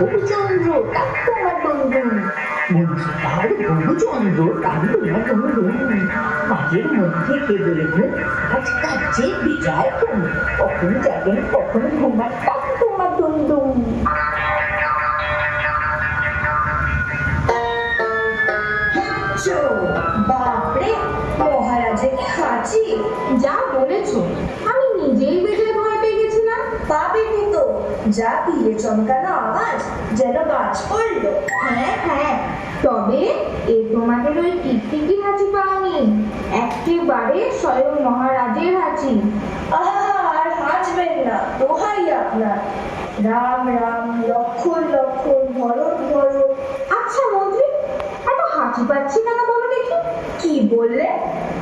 বহুচন্দ্র কাকুমাটুনটুন মন্ত্রীপাড় বহুচন্দ্র কাকুমাটুনটুন মাঝের মধ্যে কে বলেছেন আজ কাছে বিজয় তুমি কখন যাবেন কখন ঘুমান কাকুমাটুনটুন। বাপরে, মহারাজের হাঁচি! যা বলেছো, আমি নিজেই বেজে ভয় পেয়ে গেছিলাম। পাবেনি তো, যা পিলে চমকানো আওয়াজ, যেন গাছ পড়লো। হ্যাঁ হ্যাঁ, তবে এ তোমাদের ওই টিকটিকি হাঁচি পাওনি, একেবারে স্বয়ং মহারাজের হাঁচি। আর হাঁচবেন না, দোহাই আপনার। রাম রাম, লক্ষণ লক্ষণ, ভরত ভরত। আচ্ছা মন্ত্রী, এত হাঁচি পাচ্ছি কেন বলো দেখি? কি বললে?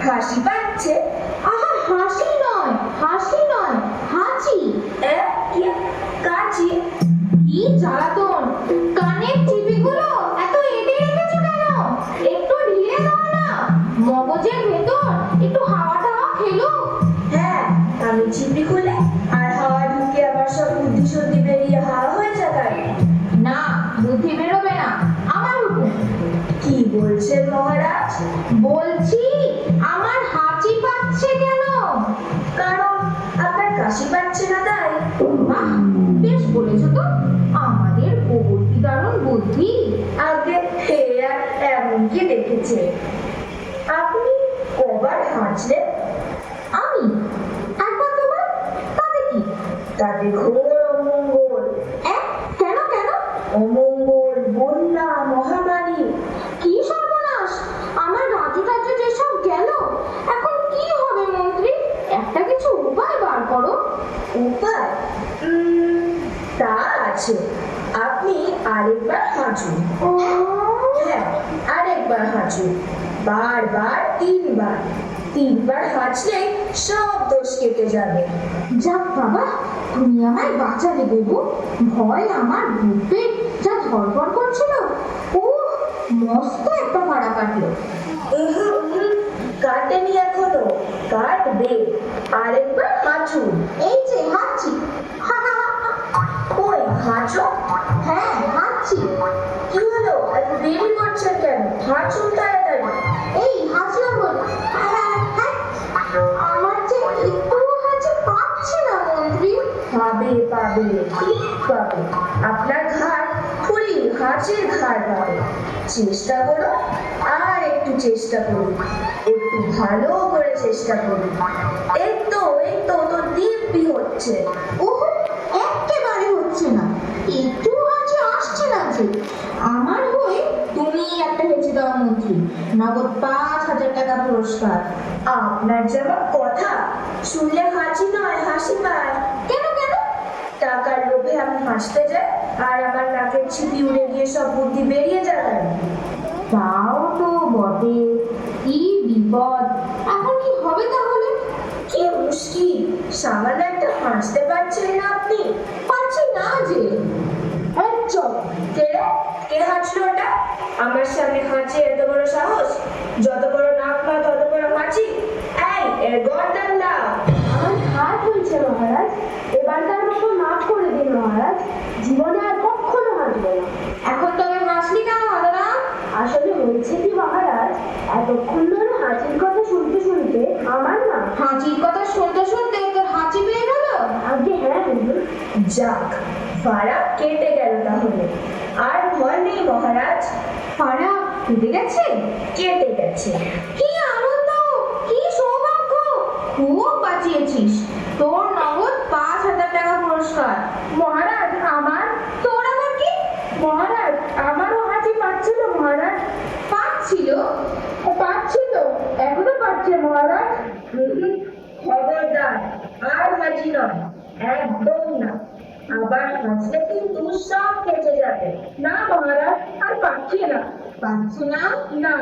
হাসি পাচ্ছে? আহা, হাসি নয়, হাসি নয়, হাঁচি। কাচি? কি জ্বালাতন! কানের চিপিগুলো এত এঁটে রেখেছো কেন? একটু ঢিলে দাও না, মগজের ভেতর একটু হাওয়া টাওয়া খেলো। হ্যাঁ, আমি চিপি খুলে আর হাওয়া ঢুকে আবার সব বুদ্ধি সদ্ধি বেরিয়ে হাওয়া হয়ে যাবে। না, বুদ্ধি বেরোবে না, আমার হুকুম। কি বলছেন মহারাজ? বলছি আমার হাঁচি পাচ্ছে কেন? কারণ আপনার কাশি পাচ্ছে না তাই। বাহ, বেশ বলেছো তো, আমাদের গোবর কি দারুণ বুদ্ধি। আগে হে আর এমন কি দেখেছে? আপনি কবার হাঁচলেন? আমি একবার দুবার, তাতে কি? তাতে ঘোর অমঙ্গল। কেন কেন? অমঙ্গল, বন্যা, মহামারী। কি সর্বনাশ! আমার রাজু টাজু যেসব গেল, এখন কি হবে মন্ত্রী? একটা কিছু উপায় বার করো। উপায়? তা আছে, আপনি আরেকবার হাঁচুন। হ্যাঁ, আরেকবার হাঁচুন, বারবার, তিনবার। তিনবার হাঁচলেই সব দোষ কেটে যাবে। যাক বাবা, তুমি আমায় বাঁচালে দেবো। ভয় আমার বুকে যা ধরপড় করছিল, ও মস্ত একটা ভাড়া কাটলো। কাটেনি এখনো, কাটবে। আরেকবার হাঁচুন। এই যে হাঁচি। ওই হাঁচো। হ্যাঁ, হাঁচি। কি হলো, এত দেরি করছেন কেন? হাঁচুন তাড়াতাড়ি। এই হাঁচলাম বলে। আমার যে একটু হাঁচি পাচ্ছে না মন্ত্রী। পাবে পাবে, ঠিক পাবে। আপনার ঘাড় খুঁড়ি হাঁচির ঘাড় পাবে। চেষ্টা করো, আর একটু চেষ্টা করুন, একটু ভালো করে চেষ্টা করুন। এই তো তো দিব্যি হচ্ছে। ওহ, একেবারে হচ্ছে না, একটু হাঁচি আসছে না যে। আমার হয়ে তুমি একটা হেঁচে দাও মন্ত্রী, নগদ 5,000 টাকা পুরস্কার। আপনার যেমন কথা, শুনলে হাঁচি নয় হাসি পায়। কেন কেন? টাকার লোভে আমি হাসতে যাই, আর আমার নাকের ছিপি উড়ে গিয়ে সব বুদ্ধি বেরিয়ে যায়। তাও তো বটে, কি বিপদ! এখন কি হবে তাহলে? কি মুশকিল, সামান্য একটা হাসতে পারছেন না আপনি? পারছি না যে। চল, কে হাঁচলো ওটা? আমার সামনে হাঁচে এত বড় সাহস! যত বড় নাক না তত বড় হাঁচি। এই, এর গর্দান দাও। আমার হাত হয়েছে মহারাজ, এবারকার মতো মাফ করে দিন মহারাজ, জীবনে আর কখনো হাঁটবো না। এখন তবে হাসলি কেন না? আসলে হয়েছে কি মহারাজ, এতক্ষণ ধরে হাঁচির কথা শুনতে শুনতে আমার না হাঁচির কথা শুনতে শুনতে তোর হাঁচি পেয়ে গেল? আগে হ্যাঁ হুজুর। যাক, ফাড়া কেটে গেল তাহলে। আর ভয় নেই মহারাজ। ফাড়া কেটে গেছে? কেটে গেছে। কি আনন্দ, কি সৌভাগ্য! খুব বাঁচিয়েছিস, তোর নগদ 5,000 টাকা পুরস্কার। মহারাজ আমার? তোর আবার কি? মহারাজ আমারও হাঁচি পাচ্ছিল মহারাজ। পাচ্ছিল? পাচ্ছিল, এখনো পাচ্ছে মহারাজ। খবরদার, আর হাঁচি নয়, একদম না। আবার হাঁচলে কিন্তু সব কেটে যাবে। না মহারাজ, আর পাচ্ছি না। পাচ্ছি না? না।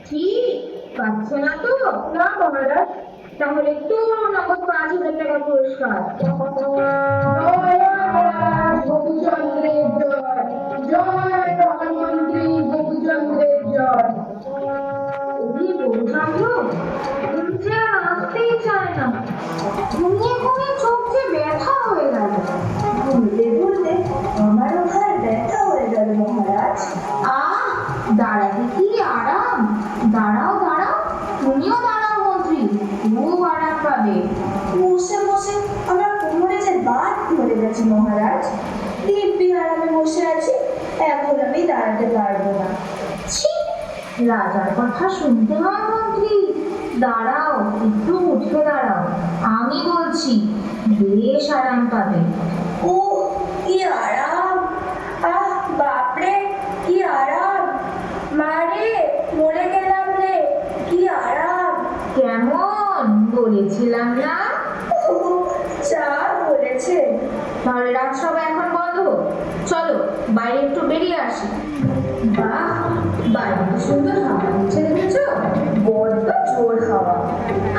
ঠিক পাচ্ছে না তো? না মহারাজ। তাহলে তো নগদ 5,000 টাকা পুরস্কার। জয় মহারাজ গোপুচন্দ্রের জয়, জয় প্রধানমন্ত্রী গোপুচন্দ্রের জয়। ওই বন্ধু উঠে আর আসতেই চায় না। ঘুমিয়ে ঘুমিয়ে চোখ যে ব্যথা হয়ে গেল। বলতে বলতে আমারও ঘাড় ব্যথা হয়ে গেল মহারাজ। দাঁড়াতে কি আরাম। দাঁড়াও দাঁড়াও, তুমিও দাঁড়াও মন্ত্রী, খুব আরাম পাবে। বসে বসে আমার কোমরে যে বাত ধরে গেছে মহারাজ। দিব্যি আরামে বসে আছি, এখন আমি দাঁড়াতে পারবো না। ছি, রাজার কথা শুনতে হয় মন্ত্রী। দাঁড়াও, একটু উঠে দাঁড়াও, আমি বলছি, বেশ আরাম পাবে। ও কি আরাম! আহ বাপরে, কি আরাম! মারে মরে গেলাম রে, কি আরাম! কেমন বলেছিলাম না? যা বলেছেন। তাহলে রাজসভা এখন বন্ধ, চলো বাইরে একটু বেরিয়ে আসি। বাহ, বাইরে তো সুন্দর হাওয়া দিচ্ছে দেখেছো? বড্ড জোর হাওয়া।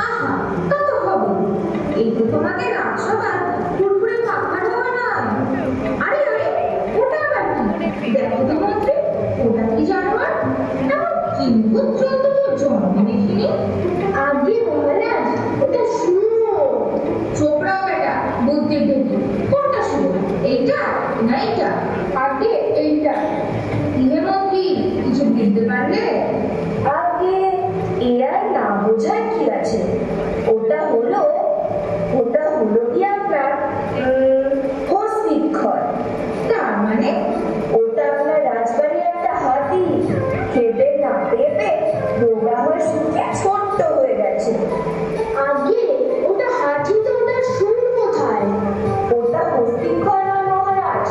আহা, তা তো হবে। এই তো তোমাকে রাজসভা ফুরফুরে পাখার হাওয়া নয়। আরে আরে, ওটা আবার কি? দেখো তো মন্ত্রী, ওটা কি জানোয়ার? এমন কিম্ভূত জন্তু তো জন্মে দেখিনি। আগে মহারাজ, ওটা শুনো। ছোকরাও বেটা, বুদ্ধির দেখি। কোনটা শুনো, এইটা না এইটা? আগে এইটা। ইহে মন্ত্রী, কিছু বুঝতে পারলে? আগে এ আর না বোঝার কি আছে? ওটা হলো কি আপনার হস্তিক্ষর। তার মানে? ওটা আপনার রাজবাড়ির একটা হাতি, খেতে না পেয়ে রোগা হয়ে শুকিয়ে ছোট্ট হয়ে গেছে। আগে ওটা হাতি তো ওটার সুর কোথায়? ওটা হস্তিক্ষর নয় মহারাজ,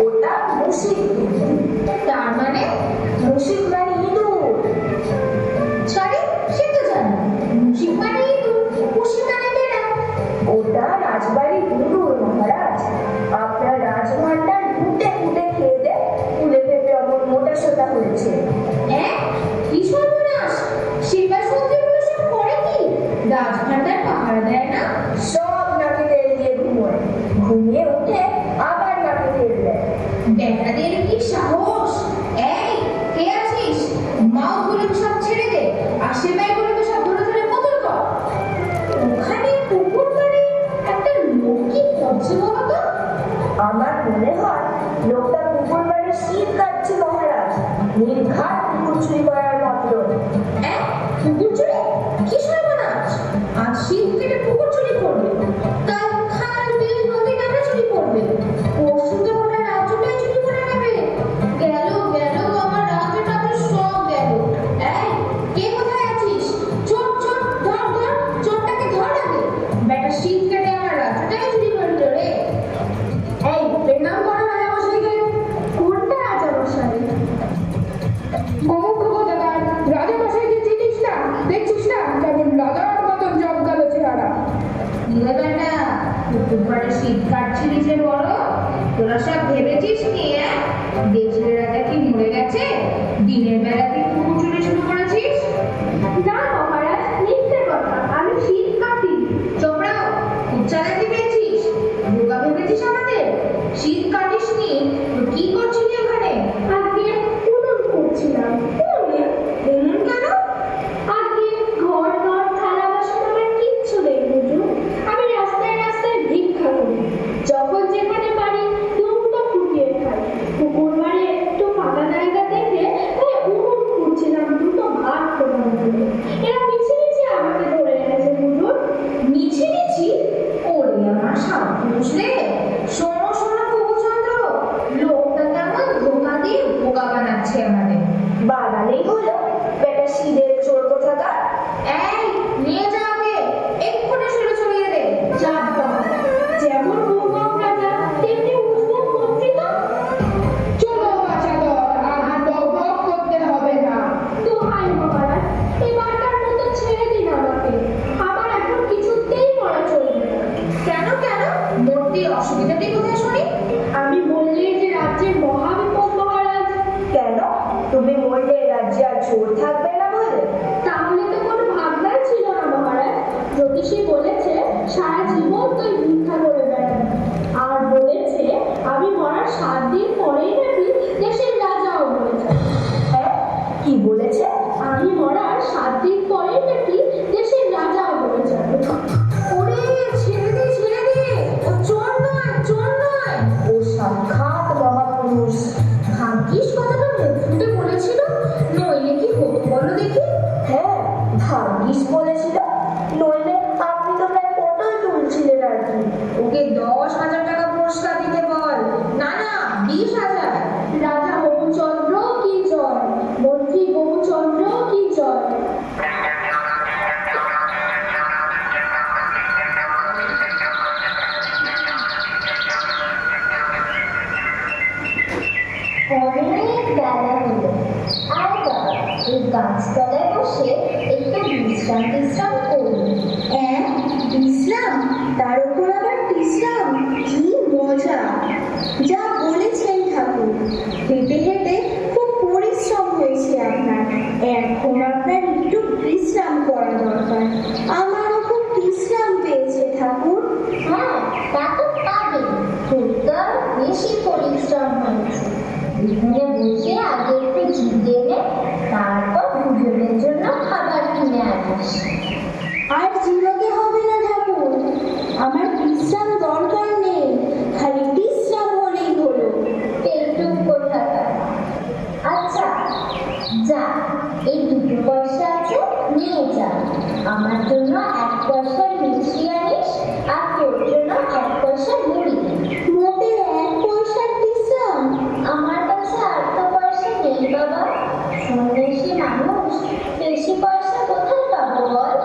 ওটা মুশিক। তার মানে? মুশিক মানে ইঁদুর। সরি, সে তো জানি। মুশিক মানে ইঁদুর, মুশিক মানে বেড়া। ওটা রাজবাড়ির ইঁদুর মহারাজ। আপনার রাজভান্ডার ফুটে ফুটে খেয়ে দে ফুলে ফেপে অমন মোটা সোটা হয়েছে। হ্যাঁ, কি সর্বনাশ! সেবা সন্ধ্যেগুলো সব করে কি? রাজভান্ডার পাহারা দেয় না? সব নাকে তেল দিয়ে ঘুমোয়, ঘুমিয়ে উঠে আবার নাকে তেল দেয়। বেটাদের কি সাহস! এই, কে আছিস? মাউথগুলো সব ছেড়ে দে, আর সেবাইগুলো তো সব ধরে ধরে বোতল কর। ওখানে পুকুর পাড়ে একটা লোক কি করছে বলো তো? আমার মনে হয় লোকটা পুকুর পাড়ে শীত কাটছে মহারাজ, নির্ঘাত পুকুর চুরি করার মতো। পুকুর চুরি? কি সর্বনাশ! আজ শীত কেটে পুকুর চুরি করবে, কাল খাল বিল নদী নামে চুরি করবে, পরশু তো ওরা রাজ্যটাই চুরি করে নেবে। গেল গেল আমার রাজ্যটা তো সব গেল। এই, কে কোথায় আছিস? চোর চোর, ধর ধর, চোরটাকে ধর আগে। বেটা শীত কেটে আমার রাজ্যটাই চুরি করলো রে। এই, এর নাম করো রাজামশাইকে। কোনটা রাজামশাই? অমুক দাদা, রাজামশাইকে চিনিস না? দেখছিস না কেমন রাজার মতন জমকালো চেহারা? নিলে বেটা, পুকুর পাড়ে শীত কাটছিলি যে বড়, তোরা সব ভেবেছিস কি? দেশের রাজা কি মরে গেছে? দিনের বেলা তুই পুকুর চুরি শুরু করেছিস? না মহারাজ, মিথ্যে কথা, আমি শীত কাটি। চোপড়াও, উচ্চা দেখতে পেয়েছিস? বোকা ভেবেছিস আমাদের? শীত কাটিস নি তো কি করছিলি ওখানে? আগে উনুন করছিলাম। উনুন কেন? আগে ঘর ঘর থালা বাসন আমার কিচ্ছু নেই বুঝু। আমি রাস্তায় রাস্তায় ভিক্ষা করি, যখন যেখানে পারি দুটো জ্যোতিষী বলেছে সারা জীবন তুই ভিক্ষা করে বেড়াবি, আর বলেছে আমি মরার 7 দিন পরেই নাকি দেশের রাজাও হয়ে যাবে। হ্যাঁ, কি বলেছে? আমি মরার 7 দিন পরেই নাকি দেশের রাজাও হয়ে যাবে। ওরে ছেড়ে দে ছেড়ে দে, ও চোর নয় চোর নয়, ও সাক্ষাৎ মহাপুরুষ। ভাগ্যিস কথাটা মুখ ফুটে বলেছিল, নইলে কি হতো বলো দেখি। হ্যাঁ, ভাগ্যিস বলেছিল, নইলে আপনি তো প্রায় পটল তুলছিলেন আর কি। ওকে 10,000 টাকা পুরস্কার দিতে বল। না না 20,000। রাজা বহুচন্দ্র কি জয়, মন্ত্রী বহুচন্দ্র কি জয়। অনেক বেলা হলো, আর বাবা এই গাছতলায় বসে একটু বিশ্রাম করুন। বিশ্রাম, তার উপর আবার বিশ্রাম, কি মজা! যা বলেছেন ঠাকুর, হেঁটে হেঁটে খুব পরিশ্রম হয়েছে আপনার, এখন আপনার একটু বিশ্রাম করা দরকার। আমারও খুব বিশ্রাম পেয়েছে ঠাকুর। হ্যাঁ, তা তো পাবেন, খুব তো আর বেশি পরিশ্রম হয়েছে। এখানে বসে আগে একটু জিরিয়ে নে, তারপর দুজনের জন্য খাবার কিনে আনিস। আর জিরোতে হবে না ঠাকুর, আমার বিশ্রাম দরকার নেই, খালি বিশ্রাম হলেই হলো। পেটুক কোথাকার। আচ্ছা যা, এই 2 পয়সা আছে, নিয়ে যা। আমার জন্য 1 পয়সার মিষ্টি আনিস, আর তোর জন্য 1 পয়সা মুড়ি। মোটে 1 পয়সার বিশ্রাম? আমার কাছে আর তো পয়সা নেই বাবা, সন্ন্যাসী মানুষ, বেশি পয়সা কোথায় পাবো বল।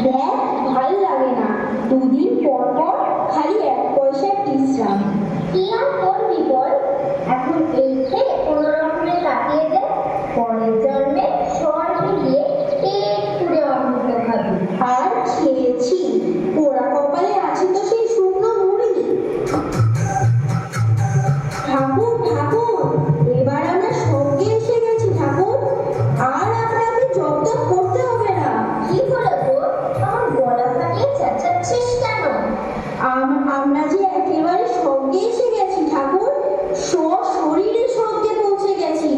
দেখ, ভাল লাগে না, 2 দিন পর পর খালি 1 পয়সার বিশ্রাম। কি আর করবি বল, এখন এই খেয়ে কোনো রকমে কাটিয়ে দে, পরের জন্মে স্বর্গে গিয়ে পেট পুড়ে অমৃত খাবি। আর খেয়েছি, পোড়া কপালে আছে তো সেই শুকনো মুড়ি। ঠাকুর ঠাকুর, এবার আমরা স্বর্গে এসে গেছি ঠাকুর, আর আপনাকে জব্দ করতে হবে না। কি হলো তোর, আমার গলা ফাটিয়ে চেঁচাচ্ছিস কেন? আমরা যে একেবারে স্বর্গে এসে গেছি ঠাকুর, সশরীরে স্বর্গে পৌঁছে গেছি।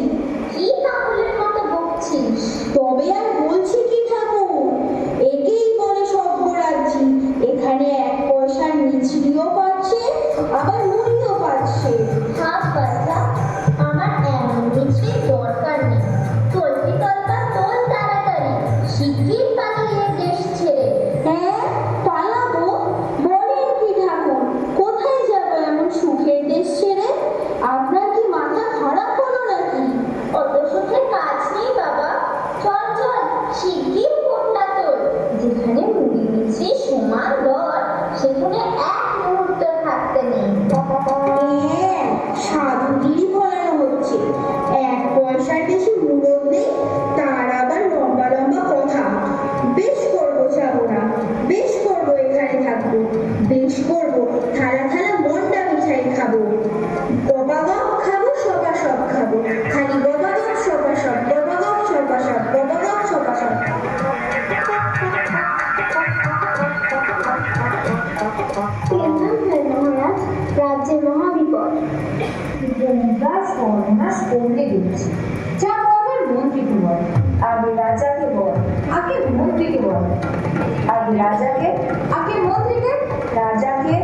কি পাগলের মতো বকছিস? তবে আর বলছি কি ঠাকুর, একেই বলে স্বর্গরাজ্যি। এখানে 1 পয়সার মিছরিও পাচ্ছে, আবার মুড়িও পাচ্ছে। হাত বাচ্চা, আমার এমন কিছুই দরকার নেই। চলতি তলকা তোল তাড়াতাড়ি, শিগগির পালিয়ে দেশ ছেড়ে। হ্যাঁ, পালাবো? বলেন কি ঠাকুর, কোথায় যাবো এমন সুখের দেশ ছেড়ে? আপনার কি মাথা খারাপ হলো নাকি? অত সুখে কাজ নেই বাবা, চল চল, শিগগির ফোনটা তোল। যেখানে মুড়ি মিছরি সমান দর, সেখানে 1 মুহূর্ত থাকতে নেই। হ্যাঁ, সাধুগিরি ফলানো হচ্ছে। 1 পয়সার বেশি মূল্য নেই, তার আবার লম্বা লম্বা কথা। বেশ করবো, যাবো না, বেশ করবো, এখানে থাকবো, বেশ করবো, থালা থালা মন্ডা মিঠাই খাবো, গবাগপ খাবো, সপাসপ খাবো, খালি গবাগপ সপাসপ, গবাগপ সপাসপ, গবাগপ সপাসপ। মহারাজ, রাজ্যে মহাবিপদ। সর্বনাশ করতে দিচ্ছি। যা বলার মন্ত্রীকে বল, আগে রাজাকে বল, আগে মন্ত্রীকে বল, আগে রাজাকে, আগে মন্ত্রীকে, রাজাকে।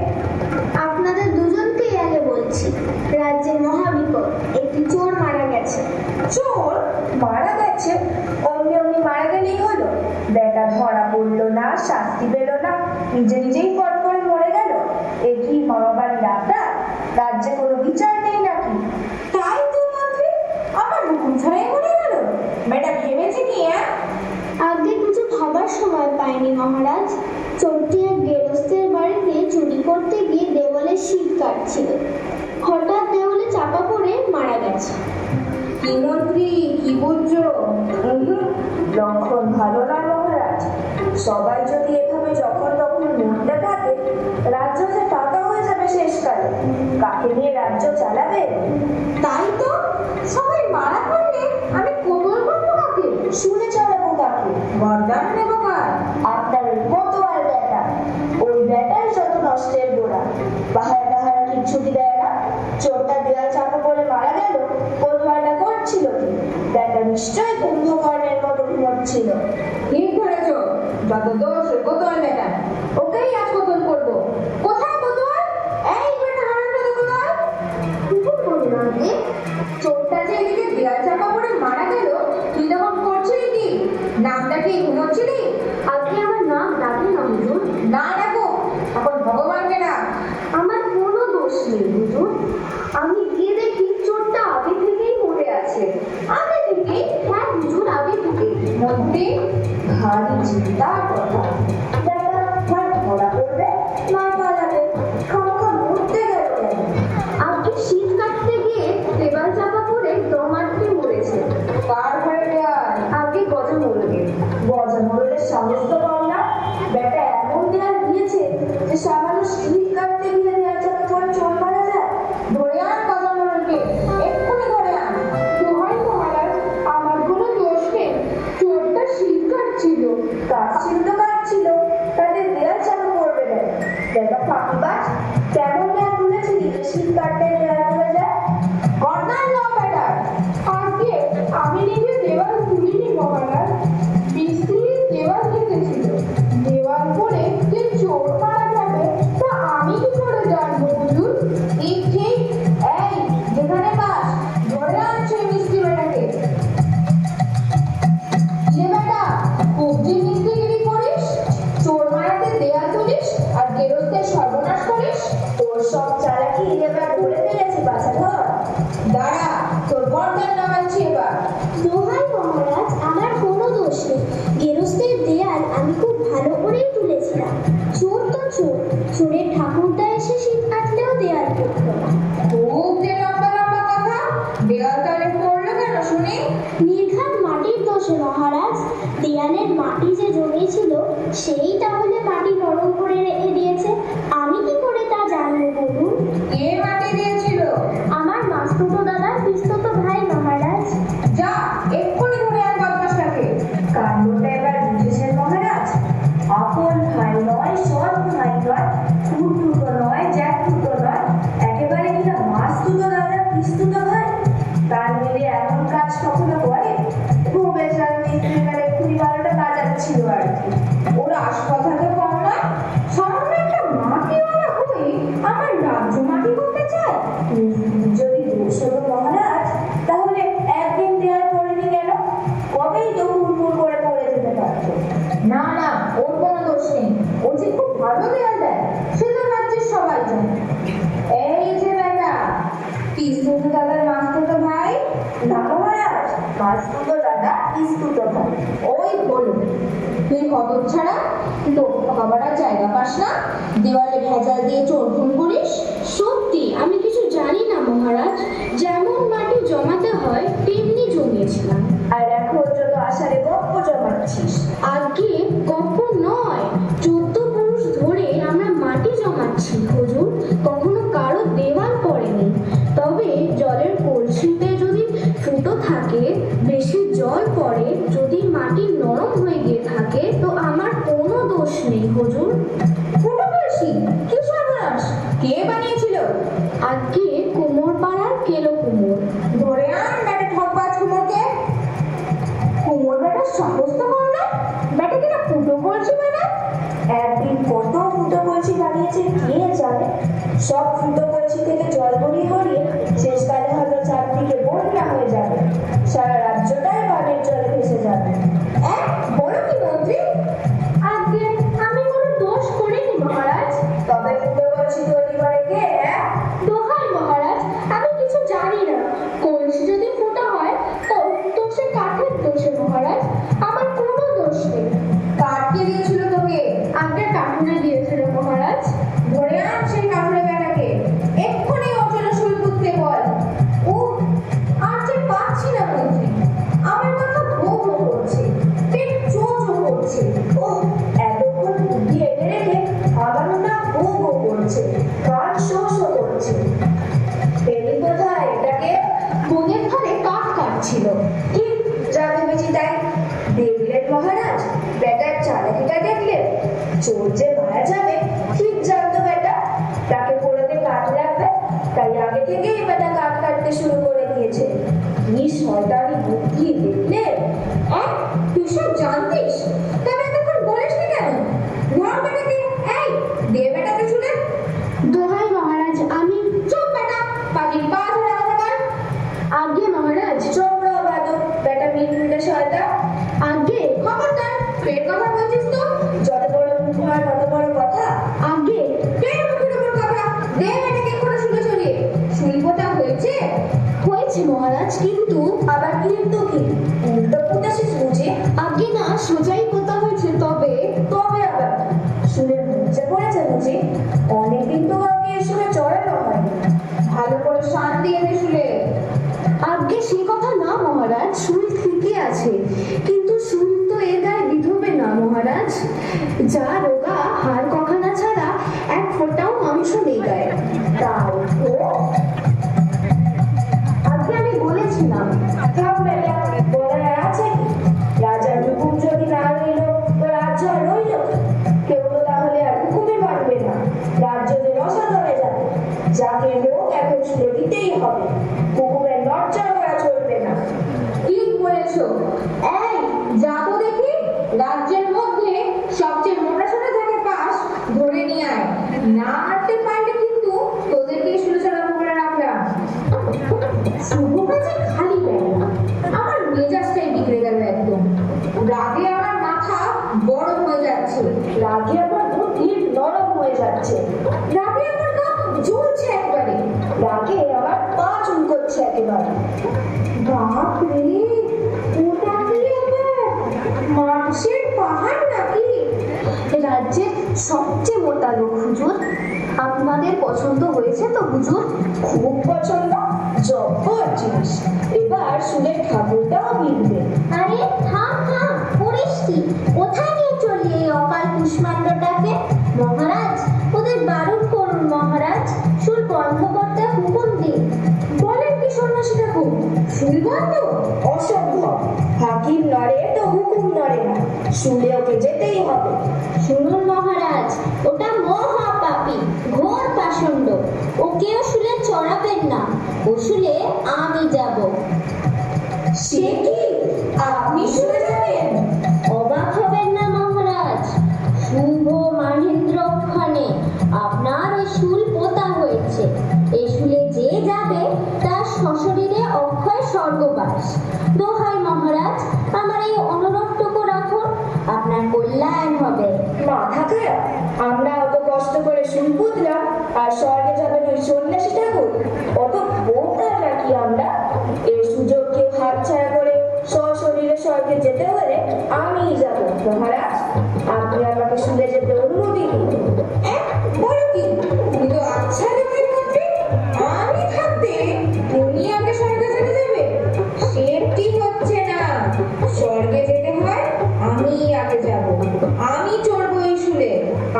আপনাদের দুজনকেই আগে বলছি, রাজ্যে মহাবিপদ, একটি চোর মারা গেছে। চোর মারা গেছে? অমনি অমনি মারা গেলেই হলো? বেটা ধরা পড়লো না, শাস্তি পেল না, নিজে নিজেই ফট করে মরে গেল? এ কি মহাবাড়ির আবদার? রাজ্যে কোনো বিচার নেই নাকি? তাই তো মন্ত্রী, আমার হুকুম ছাড়াই মরে গেল। বেটা ভেবেছে কি? আগে কিছু ভাবার সময় পায়নি মহারাজ। চোরটি এক গেরস্তের বাড়িতে চুরি করতে গিয়ে দেওয়ালে শীত কাটছিল, হঠাৎ দেওয়ালে চাপা পড়ে মারা গেছে। কি মন্ত্রী, কি বুঝছো? লক্ষণ ভালো নয় মহারাজ। সবাই যদি এভাবে যখন তখন মনটা থাকে, রাজ্য যে টাকা হয়ে যাবে শেষকালে। কাকে নিয়ে রাজ্য চালাবে? তাই তো, সবাই মারা পড়লে আমি কোমর করবো কাকে? শুনে চালাবো কাকে? বরদান নেবো কার? আপনার ওই কোতোয়াল ছিল। ঠিক ধরেছ, যত দোষ ওই কোতোয়াল বেটা, ওকেই আজ কতল করবো। কোথায় কোতোয়াল? এই বেটা হারামজাদা কোতোয়াল! কুকুর বলল আগে, চোরটা যে এদিকে দেয়াল চাপা পড়ে মারা গেল, তুই তখন করছিলি কি? নামটা কি ঘুমোচ্ছিলি? আগে আমার নাম ডাকে না হুজুর। না ডাকো, এখন ভগবানকে ডাক। আমার কোনো দোষ নেই হুজুর। আমি গিয়ে দেখি চোরটা আগে থেকেই মরে আছে। আগে থেকে? হ্যাঁ হুজুর, আগে থেকেই। মন্ত্রী, ভারী চিন্তার কথা। ব্যাটা হয় ধরা পড়বে, না পালাবে। খামোখা মরতে গেল কেন? আগে শীত কাটতে গিয়ে দেওয়াল চাপা পড়ে দম আটকে মরেছে। কার ঘরে দেয়াল? আগে গজা মোড়লে। গজা মোড়লের সাহস তো কম না। ব্যাটা এমন দেয়াল দিয়েছে যে সামান্য শীত কাটতে গিয়ে দেয়াল চাপা পড়ে চোর মারা যায়। ধরে আন গজাননকে, এক্ষুনি ধরে আন। দোহাই মহারাজ, আমার কোনো দোষ নেই, চোরটা শীত কাটছিল। কাটছিল তো কাটছিল, তাদের দেয়াল চাপা পড়বে না। ব্যাটা ফাঁকিবাজ, কেমন দেয়াল তুলেছিলি যে শীত কাটতে দেয়াল পড়ে যায়? গর্দান নাও বেটা। আগে আমি নিজে দেওয়াল তুলিনি মহারাজ, মিস্ত্রি দেওয়াল কেটেছিল। দেওয়াল পড়ে যে চোর মারা যাবে তা আমি কি করে জানবো হুজুর? ঠিক ঠিক, এই যেখানে পাস, ধরে আন সেই মিস্ত্রি বেটাকে। যে বেটা, কবজি মিস্ত্রিগিরি করিস, চোর মারাতে দেয়াল তুলিস, আর গেরস্তের সর্বনাশ করিস। তোর সব চালাকি এবার ধরে ফেলেছি বাছা ধর। দাঁড়া, তোর গর্দান নামাচ্ছি এবার। দোহাই মহারাজ, আমার কোনো দোষ নেই। গেরস্তের দেয়াল আমি খুব ভালো করেই তুলেছিলাম। চোর তো চোর, চোরের ঠাকুরদা এসে শীত কাটলেও দেয়াল পড়তো না। খুব যে লম্বা লম্বা কথা, দেয়াল তাহলে পড়লো কেন শুনি? নির্ঘাত মাটির দোষে মহারাজ, দেয়ালের মাটি যে জমেছিল সেই তাহলে মাটি নরম করে রেখে দিয়েছে। আমি কি করে তা জানবো বলুন? কে মাটি দিয়েছিল? আমার মাস্তুতো দাদার পিস্তুতো ভাই মহারাজ। যা, এক্ষুনি ধরে আন বদমাশটাকে। কাণ্ডটা এবার বুঝেছেন মহারাজ। আপন ভাই নয়, সৎ ভাই নয়, খুঁড়টুকো নয়, জ্যাঠুকো নয়, একেবারে কিনা মাস্তুতো দাদা পিস্তুতো ভাই। তার মিলে এমন কাজ কখনো করে? খুবই বেচার মিস্ত্রিটার এক্ষুনি 12টা বাজাচ্ছিল আর কি। ওর আসপথা তো কম নয়, সামান্য একটা মাটিওয়ালা হয়ে আমার রাজ্য মাটি করতে চায়। যদি দোষ হতো মহারাজ, তাহলে একদিন দেয়াল পড়েনি কেন? কবেই তো হুড়মুড় করে পড়ে যেতে পারতো। না না, ওর কোনো দোষ নেই। ও যে খুব ভালো দেয়াল দেয়, সে তো রাজ্যের সবাই জানে। এই যে বেটা, পিস্তুত দাদার মাস্তুতো ভাই। না মহারাজ, মাস্তুতো দাদা পিস্তুতো ভাই। ওই হলো, তুই হতচ্ছাড়া, লোক খাবারের জায়গা পাস না, দেওয়ালে ভেজাল দিয়ে চোর খুন করিস। সত্যি আমি কিছু জানি না মহারাজ, যেমন মাটি জমাতে হয় তেমনি জমিয়েছিলাম। আর এখন যত আষাঢ়ে গপ্প জমাচ্ছিস। আগে গপ্প নয়, 14 পুরুষ ধরে আমরা মাটি জমাচ্ছি হুজুর। কখনো কারো দেওয়াল পড়েনি। তবে জলের কলসিতে যদি ফুটো থাকে, বেশি জল পড়ে, যদি মাটি নরম হয়ে গিয়ে থাকে, তো আমার কোনো দোষ নেই হুজুর। ফুটো কলসি? কি সর্বনাশ! কে বানিয়েছিল? আগে কুমোর পাড়ার কেলো কুমোর। ধরে আন বেটা ঠকবাজ কুমোরকে। কুমোর বেটার সাহস তো কম না, বেটা কিনা ফুটো কলসি বানায়। একদিন কত ফুটো কলসি বানিয়েছে কে জানে। সব ফুটো কলসি থেকে জল গড়িয়ে গড়িয়ে শেষকালে হয়তো চারদিকে বন্যা হয়ে যাবে। সারা রাজ্যটাই বানের জলে ভেসে যাবে। বলো কি মন্ত্রী? আগে আমি কোনো দোষ করিনি মহারাজ। তবে ফুটো কলসি তৈরি করে কে? দোহাই মহারাজ, আমি কিছু জানি না। কলসি যদি ফুটা হয় তো সে কাঠের দোষে মহারাজ, আমার কোনো দোষ নেই। কাঠ কে দিয়েছিল তোকে? আগে কাঠুরে দিয়েছিল মহারাজ। ধরে আন সেই কাঠুরে বেটাকে, এক্ষুনি অচল শুল্কুতকে বল। ও আর যে পাচ্ছি না মন্ত্রী, আমার মাথা ভো ভো করছে, পেট চো চো করছে। ও এতক্ষণ বুদ্ধি এনে রেখে আগানোটা গো গো করছে, কান শো শো করছে। পেলি কোথায় এটাকে? বোনের ঘরে কাঠ কাটছিল। ঠিক যা ভেবেছি তাই। দেখলেন মহারাজ, বেটার চালাকিটা দেখলেন? চোর যে মারা যাবে ঠিক জানতো বেটা, তাকে পোড়াতে কাঠ লাগবে, তাই আগে থেকেই বেটা কাঠ কাটতে শুরু করে দিয়েছে। কি শয়তানি বুদ্ধি দেখলে? তুই সব সোজাই পোতা হয়েছে তবে তবে আবার শুলের মুচে পড়েছে বুঝি? অনেকদিন তো ওকে শুলে চড়ানো হয়নি। ভালো করে শান্তি এনে শুলে। আগে সে কথা না মহারাজ, শুল ঠিকই আছে, কিন্তু শুল তো এর গায়ে বিধবে না মহারাজ। যা রোগা হাড় কখানা ছাড়া এক ফোঁটাও মাংস নেই গায়ে। তাই তো আগে আমি বলেছিলাম থাক বেটা, বলার আর আছে কি? রাজার হুকুম যদি না রইল তো রাজ্য আর রইল কি? কেউ তো তাহলে আর হুকুমই মানবে না, রাজ্য যে রসাতলে যাবে। যাকে হোক এখন শুলে দিতেই হবে, হুকুমের নড়চড় করা চলবে না। ঠিক বলেছো। এই যাবো দেখি, রাজ্যের মধ্যে সবচেয়ে মোটা সোটা যাকে পাস ধরে নিয়ে আয়। না হাঁটতে পারলে কিন্তু তোদেরকে শুনে চালাবো করে রাখলাম। শুভ কাজে খালি দেয় না, আমার মেজাজটাই বিগড়ে গেল একদম। রাগে আমার মাথা গরম হয়ে যাচ্ছে, রাগে আমার বুদ্ধি নরম হয়ে যাচ্ছে, রাগে আমার গা জ্বলছে একবারে। রাগে আমার পা চুলকোচ্ছে একেবারে। বাপরে, ওটা কি আবার মাংসের পাহাড় নাকি? রাজ্যের সবচেয়ে মোটা লোক হুজুর। আপনাদের পছন্দ হয়েছে তো হুজুর? খুব পছন্দ, জব্বর জিনিস। এবার শুলের ঠাকুরটাও মিলবে। আরে থাম থাম, করিস কি? কোথায় নিয়ে চলি এই অকাল কুষ্মাণ্ডটাকে? মহারাজ, ওদের বারণ করুন মহারাজ, শুল বন্ধ করতে হুকুম দিন। বলেন কি সন্ন্যাসী ঠাকুর, শুল বন্ধ? অসম্ভব, হাকিম নড়ে তো হুকুম নড়ে না, শুলে ওকে যেতেই হবে। শুনুন মহারাজ, ওটা মহা পাপী, ঘোর পাষণ্ড। ওকেও শুলে চড়াবেন না, ও শুলে আমি যাব। সে কি, আপনি শুলে যাবেন? অবাক হবেন না মহারাজ, শুভ মাহেন্দ্রক্ষণে আপনার ওই শুল পোতা হয়েছে। এই শুলে যে যাবে তার সশরীরে অক্ষয় স্বর্গবাস। দোহাই মহারাজ, আমার এই অনুরোধটুকু রাখুন, আপনার কল্যাণ হবে। মাথা খারাপ, আমরা অত কষ্ট করে শুল পুতলাম আর স্বর্গে যাবেন ওই সন্ন্যাসী ঠাকুর? অত বোকা নাকি আমরা? এই সুযোগকে হাতছাড়া করে সশরীরে স্বর্গে যেতে হলে আমিই যাব মহারাজ। আপনি আমাকে শুলে যেতে অনুমতি দিন। বলো কি, তুমি তো আচ্ছা লোকের মধ্যে, আমি থাকতে তুমি আগে স্বর্গে যেতে দেবে? সে ঠিক হচ্ছে না। স্বর্গে যেতে হয় আমি আগে যাব, আমি চড়বো এই শুলে।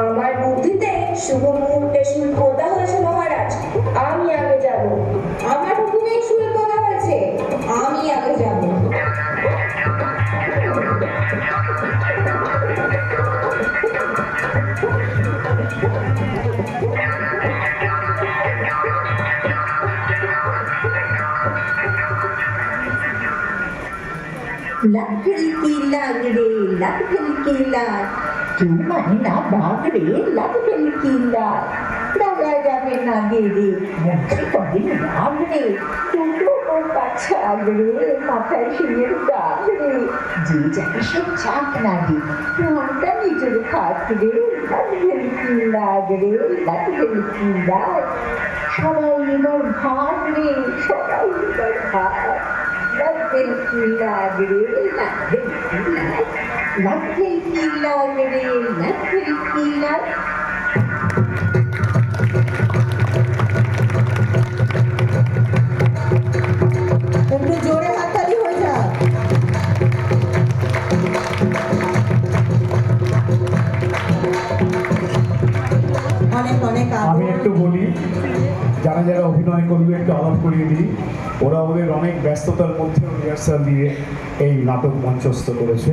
আমার বুদ্ধিতে শুভ মুহূর্তে শুল পোতা হয়েছে মহারাজ, আমি আগে যাব। আমার হুকুমে শুল বলা হয়েছে, আমি আগে যাব। লাকড়ি কি লাগরে লাকড়ি কি লাগ, কেউ মানে না বাগড়ে লাকড়ি কি লাগ, লাগা যাবে না গেড়ে মন্ত্রী কদিন রাগড়ে, দুটো ওর কাছে আগড়ে মাথায় শিঙের দাগড়ে, যে যাকে সে চাক না গে মনটা নিজের খাতরে লাকড়ি কি লাগরে লাকড়ি কি লাগ, সবাই এবার ভাগ রে সবাই এবার ভাগ, লাগবে কি লাগরে লাগবে কি লাগ, লাগবে কি লাগরে লাগবে কি লাগ। একটু জোরে হাততালি হয়ে যা। অনেক অনেক আমি একটু বলি, যারা যারা অভিনয় করবে একটু আলাপ করিয়ে দিই। ওরা ওদের অনেক ব্যস্ততার মধ্যে রিহার্সাল দিয়ে এই নাটক মঞ্চস্থ করেছে।